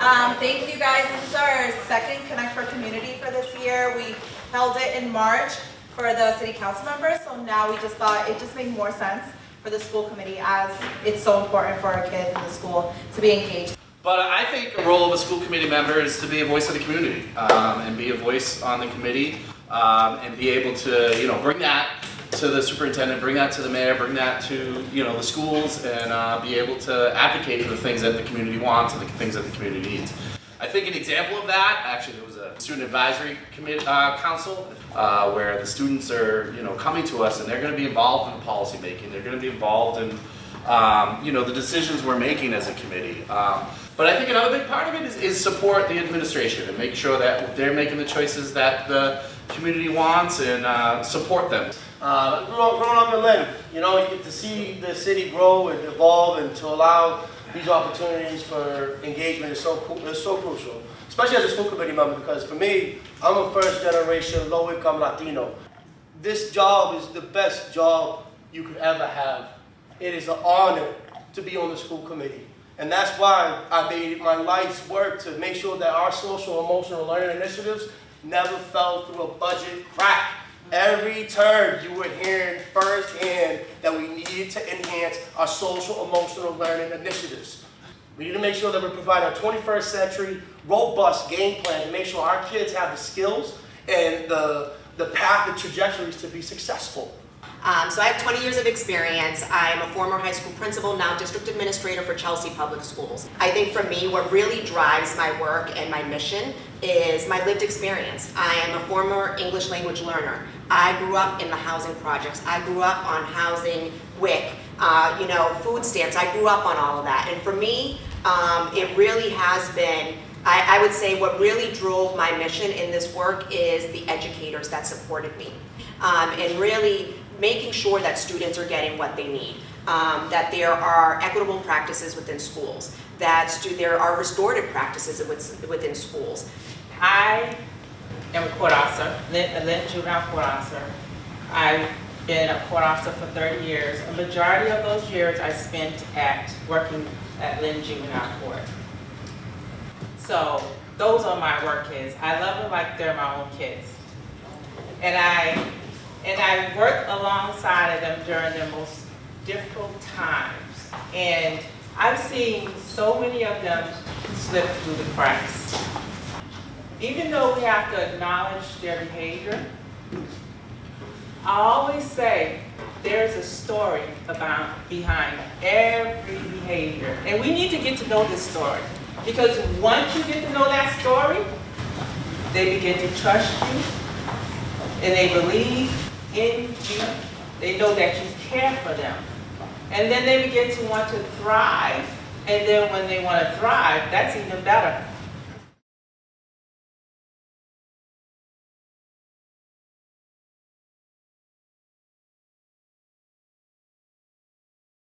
Thank you guys. This is our second Connect for Community for this year. We held it in March for the city council members, so now we just thought it just made more sense for the school committee, as it's so important for our kids in the school to be engaged. But I think the role of a school committee member is to be a voice of the community, and be a voice on the committee, and be able to, bring that to the superintendent, bring that to the mayor, bring that to, the schools, and be able to advocate for the things that the community wants and the things that the community needs. I think an example of that, actually, there was a student advisory council where the students are, coming to us, and they're going to be involved in the policy making. They're going to be involved in, the decisions we're making as a committee. But I think another big part of it is support the administration and make sure that they're making the choices that the community wants and support them. Growing up in Lynn, you get to see the city grow and evolve, and to allow these opportunities for engagement is so crucial, especially as a school committee member, because for me, I'm a first generation low income Latino. This job is the best job you could ever have. It is an honor to be on the school committee. And that's why I made my life's work to make sure that our social emotional learning initiatives never fell through a budget crack. Every term you were hearing firsthand that we needed to enhance our social emotional learning initiatives. We need to make sure that we provide a 21st century robust game plan to make sure our kids have the skills and the path and trajectories to be successful. So I have 20 years of experience. I'm a former high school principal, now district administrator for Chelsea Public Schools. I think for me, what really drives my work and my mission is my lived experience. I am a former English language learner. I grew up in the housing projects. I grew up on housing, WIC, food stamps. I grew up on all of that. And for me, it really has been, I would say what really drove my mission in this work is the educators that supported me. And really making sure that students are getting what they need, that there are equitable practices within schools, that there are restorative practices within schools. I am a court officer, a Lynn juvenile court officer. I've been a court officer for 30 years. A majority of those years I spent working at Lynn Juvenile Court. So those are my work kids. I love them like they're my own kids. And I work alongside of them during their most difficult times. And I've seen so many of them slip through the cracks. Even though we have to acknowledge their behavior, I always say there's a story behind every behavior. And we need to get to know this story. Because once you get to know that story, they begin to trust you, and they believe in you. They know that you care for them. And then they begin to want to thrive. And then when they want to thrive, that's even better.